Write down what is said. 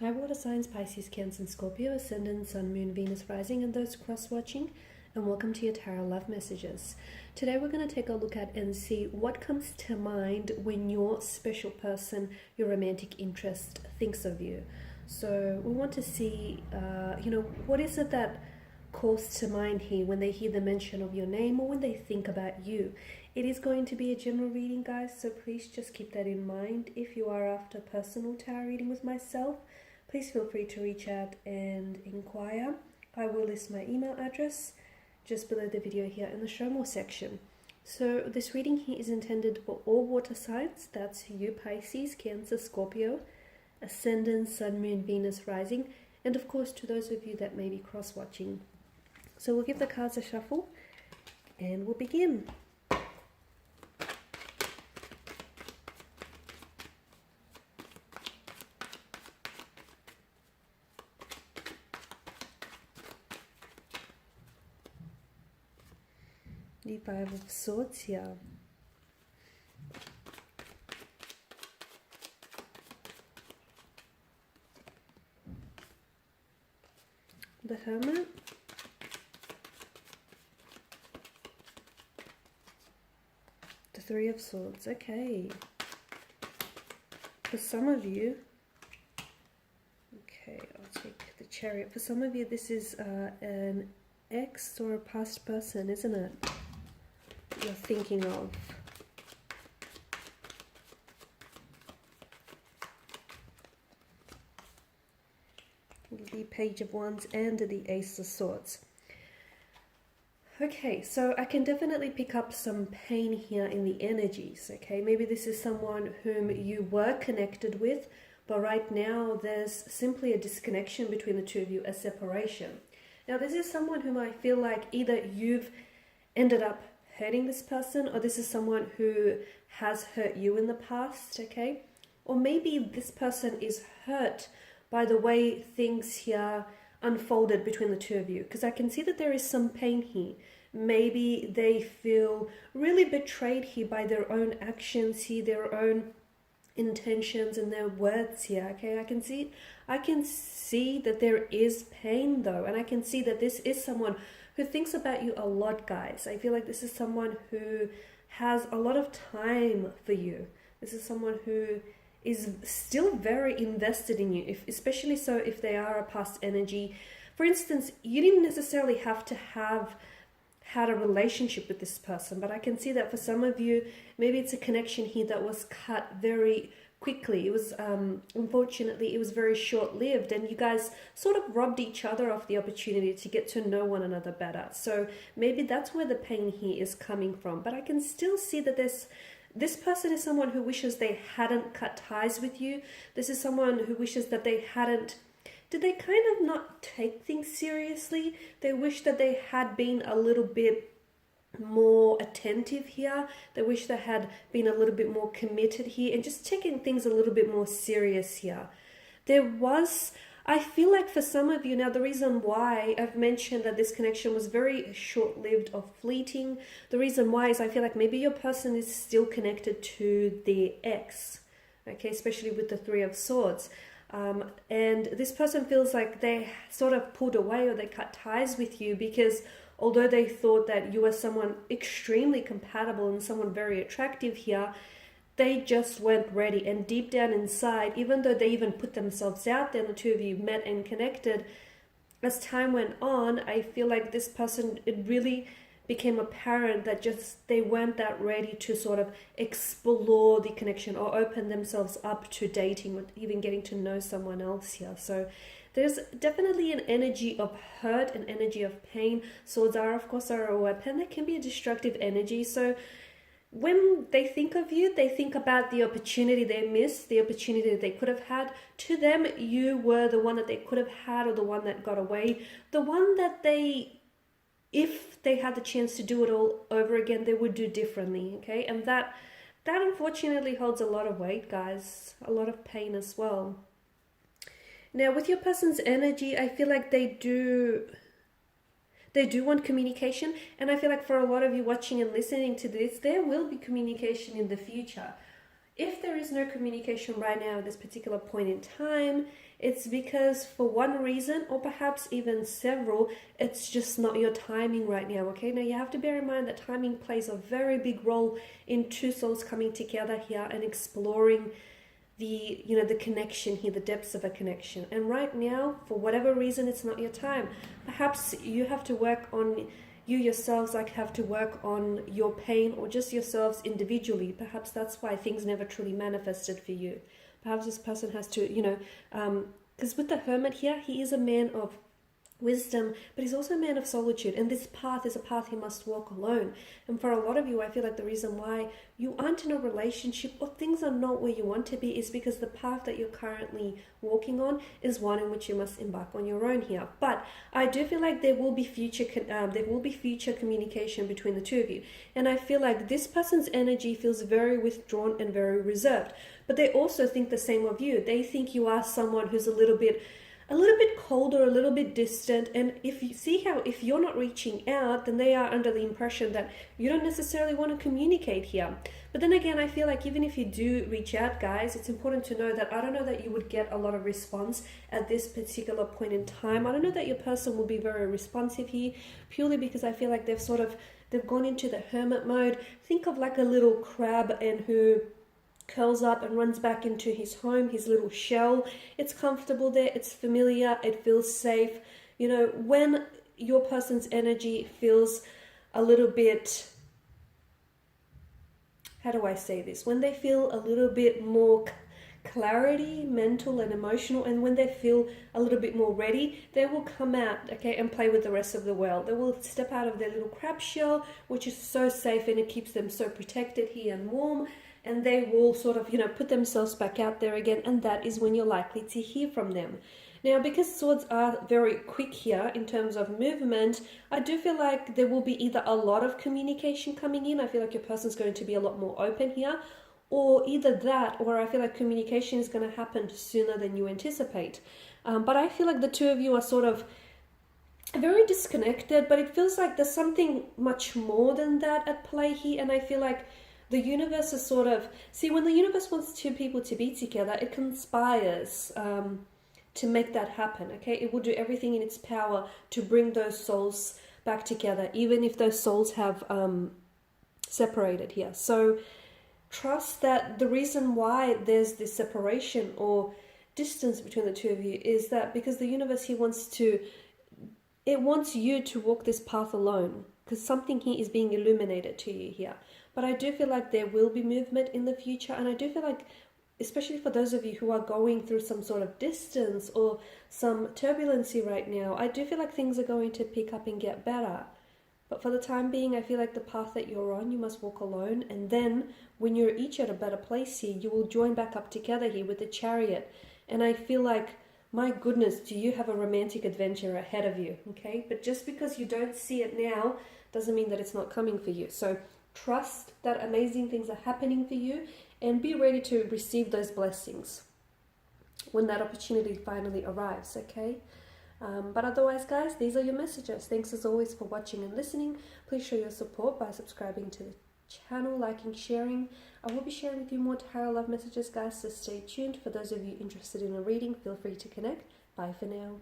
Hi water signs, Pisces, Cancer and Scorpio, Ascendant, Sun, Moon, Venus, Rising, and those cross-watching, and welcome to your Tarot Love Messages. Today we're going to take a look at and see what comes to mind when your special person, your romantic interest, thinks of you. So we want to see, what is it that calls to mind here when they hear the mention of your name or when they think about you. It is going to be a general reading, guys, so please just keep that in mind. If you are after personal tarot reading with myself, please feel free to reach out and inquire. I will list my email address just below the video here in the show more section. So this reading here is intended for all water signs. That's you, Pisces, Cancer, Scorpio, Ascendant, Sun, Moon, Venus, Rising, and of course to those of you that may be cross-watching. So we'll give the cards a shuffle and we'll begin. The Five of Swords here. The Hermit. The Three of Swords. Okay. For some of you, okay, I'll take the Chariot. For some of you, this is an ex or a past person, isn't it? You're thinking of. The Page of Wands and the Ace of Swords. Okay, so I can definitely pick up some pain here in the energies, okay? Maybe this is someone whom you were connected with, but right now there's simply a disconnection between the two of you, a separation. Now this is someone whom I feel like either you've ended up hurting this person, or this is someone who has hurt you in the past, okay? Or maybe this person is hurt by the way things here unfolded between the two of you, because I can see that there is some pain here. Maybe they feel really betrayed here by their own actions here, their own intentions and their words here, okay? I can see that there is pain though, and I can see that this is someone who thinks about you a lot, guys. I feel like this is someone who has a lot of time for you. This is someone who is still very invested in you, especially so if they are a past energy. For instance, you didn't necessarily have to have had a relationship with this person, but I can see that for some of you, maybe it's a connection here that was cut very quickly. It was, unfortunately, it was very short-lived, and you guys sort of robbed each other of the opportunity to get to know one another better. So maybe that's where the pain here is coming from. But I can still see that this person is someone who wishes they hadn't cut ties with you. This is someone who wishes that they hadn't. Did they kind of not take things seriously? They wish that they had been a little bit more attentive here. They wish they had been a little bit more committed here and just taking things a little bit more serious here. I feel like for some of you, now the reason why I've mentioned that this connection was very short-lived or fleeting, the reason why is I feel like maybe your person is still connected to their ex, okay, especially with the Three of Swords. And this person feels like they sort of pulled away or they cut ties with you because although they thought that you were someone extremely compatible and someone very attractive here, they just weren't ready. And deep down inside, even though they even put themselves out there and the two of you met and connected, as time went on, I feel like this person, it really became apparent that just they weren't that ready to sort of explore the connection or open themselves up to dating or even getting to know someone else here. So there's definitely an energy of hurt, an energy of pain. Swords are, of course, are a weapon. They can be a destructive energy. So when they think of you, they think about the opportunity they missed, the opportunity that they could have had. To them, you were the one that they could have had or the one that got away. The one that if they had the chance to do it all over again, they would do differently, okay? And that unfortunately holds a lot of weight, guys. A lot of pain as well. Now, with your person's energy, I feel like they do want communication, and I feel like for a lot of you watching and listening to this, there will be communication in the future. If there is no communication right now at this particular point in time, it's because for one reason, or perhaps even several, it's just not your timing right now, okay? Now you have to bear in mind that timing plays a very big role in two souls coming together here and exploring the, you know, the connection here, the depths of a connection. And right now, for whatever reason, it's not your time. Perhaps you have to work on, you yourselves like have to work on your pain, or just yourselves individually. Perhaps that's why things never truly manifested for you. Perhaps this person has to, you know, because with the Hermit here, he is a man of wisdom, but he's also a man of solitude, and this path is a path he must walk alone. And for a lot of you, I feel like the reason why you aren't in a relationship or things are not where you want to be is because the path that you're currently walking on is one in which you must embark on your own here. But I do feel like there will be future communication between the two of you, and I feel like this person's energy feels very withdrawn and very reserved, but they also think the same of you. They think you are someone who's a little bit colder, a little bit distant. And if you see how, if you're not reaching out, then they are under the impression that you don't necessarily want to communicate here. But then again, I feel like even if you do reach out, guys, it's important to know that I don't know that you would get a lot of response at this particular point in time. I don't know that your person will be very responsive here, purely because I feel like they've gone into the hermit mode. Think of like a little crab and who curls up and runs back into his home, his little shell. It's comfortable there, it's familiar, it feels safe. You know, when your person's energy feels a little bit, how do I say this? When they feel a little bit more clarity, mental and emotional, and when they feel a little bit more ready, they will come out, okay, and play with the rest of the world. They will step out of their little crab shell, which is so safe and it keeps them so protected here and warm. And they will sort of, you know, put themselves back out there again, and that is when you're likely to hear from them. Now, because swords are very quick here in terms of movement, I do feel like there will be either a lot of communication coming in. I feel like your person's going to be a lot more open here, or either that, or I feel like communication is going to happen sooner than you anticipate. But I feel like the two of you are sort of very disconnected, but it feels like there's something much more than that at play here. And I feel like the universe is sort of, see, when the universe wants two people to be together, it conspires to make that happen, okay? It will do everything in its power to bring those souls back together, even if those souls have separated here. So trust that the reason why there's this separation or distance between the two of you is that because the universe here wants you to walk this path alone, because something here is being illuminated to you here. But I do feel like there will be movement in the future, and I do feel like, especially for those of you who are going through some sort of distance or some turbulency right now, I do feel like things are going to pick up and get better. But for the time being, I feel like the path that you're on, you must walk alone, and then when you're each at a better place here, you will join back up together here with the Chariot. And I feel like, my goodness, do you have a romantic adventure ahead of you, okay? But just because you don't see it now doesn't mean that it's not coming for you. So trust that amazing things are happening for you, and be ready to receive those blessings when that opportunity finally arrives, okay? But otherwise, guys, these are your messages. Thanks as always for watching and listening. Please show your support by subscribing to the channel, liking, sharing. I will be sharing with you more tarot love messages, guys, so stay tuned. For those of you interested in a reading, feel free to connect. Bye for now.